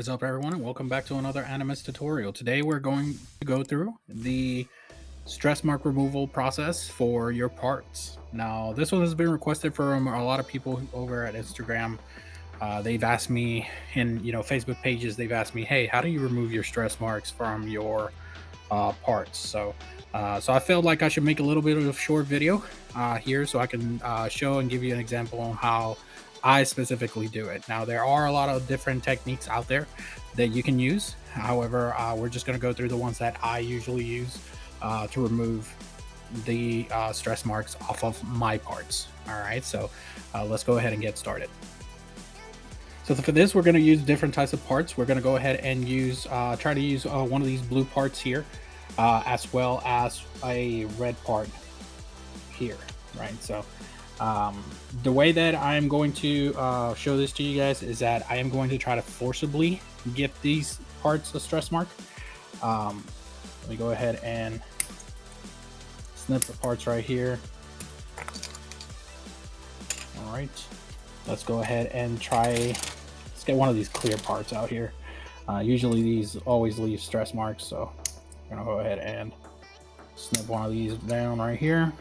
What is up, everyone, and welcome back to another Animous tutorial. Today we're going to go through the stress mark removal process for your parts. Now, this one has been requested from a lot of people over at Instagram. They've asked me in Facebook pages. They've asked me, "Hey, how do you remove your stress marks from your parts?" So I felt like I should make a little bit of a short video here so I can show and give you an example on how I specifically do it. Now, there are a lot of different techniques out there that you can use. However, we're just going to go through the ones that I usually use to remove the stress marks off of my parts. All right, so let's go ahead and get started. So for this, we're going to use different types of parts. We're going to go ahead and try to use one of these blue parts here, as well as a red part here, right? So the way that I'm going to show this to you guys is that I am going to try to forcibly get these parts a stress mark. Let me go ahead and snip the parts right here. All right, let's go ahead and let's get one of these clear parts out here. Usually these always leave stress marks, so I'm gonna go ahead and snip one of these down right here.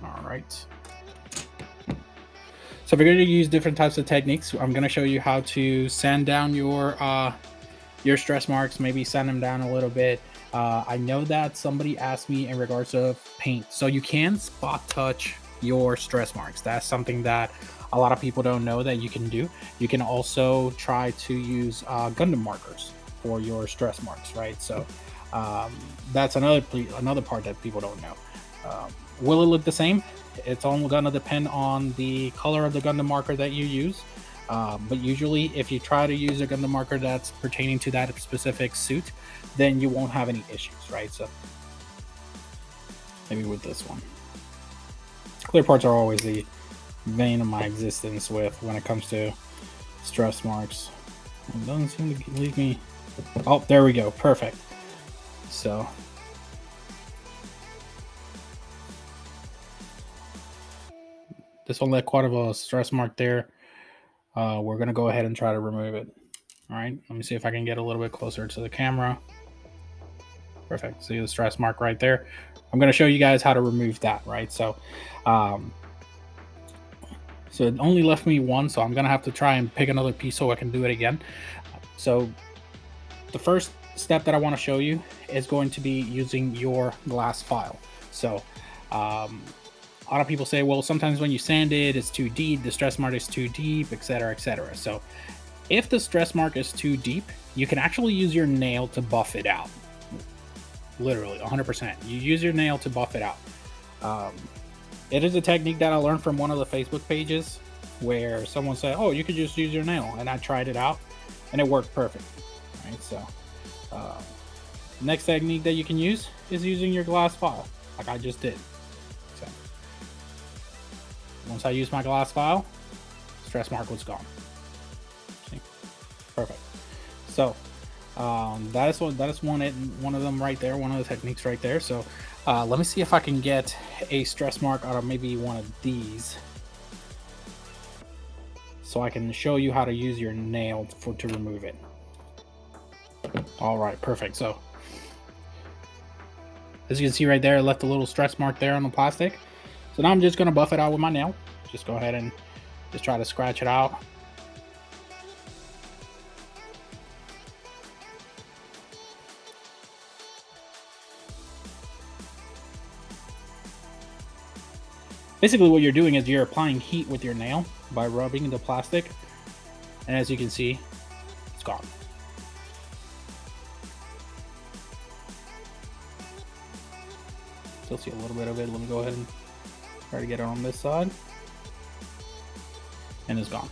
All right. So we're going to use different types of techniques. I'm going to show you how to sand down your stress marks, maybe sand them down a little bit. I know that somebody asked me in regards to paint. So you can spot touch your stress marks. That's something that a lot of people don't know that you can do. You can also try to use gundam markers for your stress marks, right? So that's another part that people don't know. Will it look the same? It's all going to depend on the color of the gundam marker that you use. But usually, if you try to use a gundam marker that's pertaining to that specific suit, then you won't have any issues, right? So maybe with this one. Clear parts are always the vein of my existence when it comes to stress marks. It doesn't seem to leave me. Oh, there we go. Perfect. So this one left quite of a stress mark there. We're going to go ahead and try to remove it. All right, let me see if I can get a little bit closer to the camera. Perfect. See the stress mark right there. I'm going to show you guys how to remove that, right? So it only left me one, so I'm going to have to try and pick another piece so I can do it again. So the first step that I want to show you is going to be using your glass file. So a lot of people say, well, sometimes when you sand it, it's too deep, the stress mark is too deep, etc., etc. So if the stress mark is too deep, you can actually use your nail to buff it out. Literally 100%. You use your nail to buff it out. It is a technique that I learned from one of the Facebook pages where someone said, oh, you could just use your nail. And I tried it out and it worked perfect. Right. So next technique that you can use is using your glass file, like I just did. So once I use my glass file, stress mark was gone. See? Perfect. So that is one of them right there, one of the techniques right there. So let me see if I can get a stress mark out of maybe one of these, so I can show you how to use your nail to remove it. All right, perfect. So as you can see right there, I left a little stress mark there on the plastic. So now I'm just going to buff it out with my nail. Just go ahead and just try to scratch it out. Basically what you're doing is you're applying heat with your nail by rubbing the plastic. And as you can see, it's gone. Still see a little bit of it. Let me go ahead and try to get it on this side. And it's gone.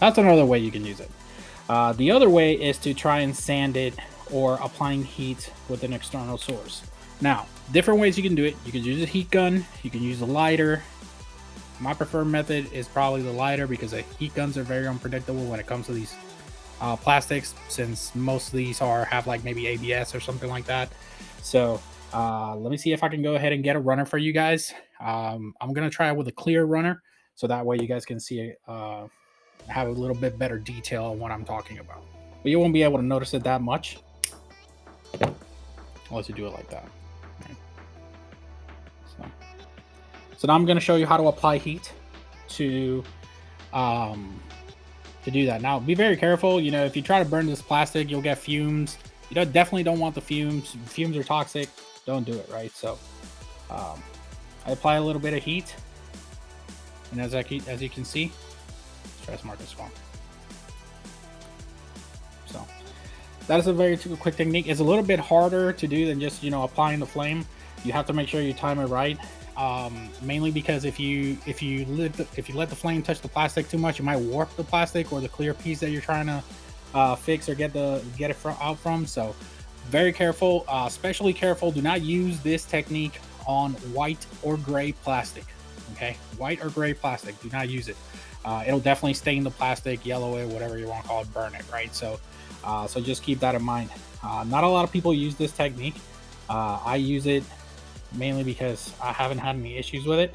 That's another way you can use it. The other way is to try and sand it or applying heat with an external source. Now, different ways you can do it. You can use a heat gun. You can use a lighter. My preferred method is probably the lighter because the heat guns are very unpredictable when it comes to these plastics, since most of these have like maybe ABS or something like that. So let me see if I can go ahead and get a runner for you guys. I'm going to try it with a clear runner, so that way you guys can see have a little bit better detail on what I'm talking about. But you won't be able to notice it that much unless you do it like that. Right? So now I'm going to show you how to apply heat to do that. Now, be very careful. You know, if you try to burn this plastic, you'll get fumes. You definitely don't want the fumes. Fumes are toxic. Don't do it, right? So I apply a little bit of heat, and as you can see, stress mark is gone. So that is a very quick technique. It's a little bit harder to do than just, you know, applying the flame. You have to make sure you time it right. Mainly because if you let the flame touch the plastic too much, you might warp the plastic or the clear piece that you're trying to fix or get it out from. So very careful, especially careful. Do not use this technique on white or gray plastic. Okay, white or gray plastic. Do not use it. It'll definitely stain the plastic, yellow it, whatever you want to call it, burn it. Right. So just keep that in mind. Not a lot of people use this technique. I use it mainly because I haven't had any issues with it.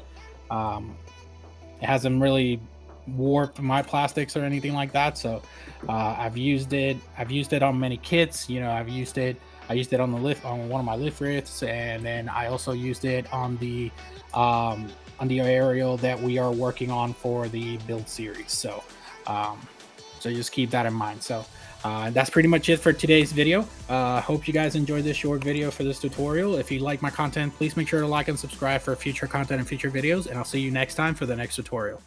It hasn't really warped my plastics or anything like that. So I've used it on many kits. You know, I used it on one of my lift rifts, and then I also used it on the aerial that we are working on for the build series. So just keep that in mind. So that's pretty much it for today's video. Hope you guys enjoyed this short video for this tutorial. If you like my content, please make sure to like and subscribe for future content and future videos, and I'll see you next time for the next tutorial.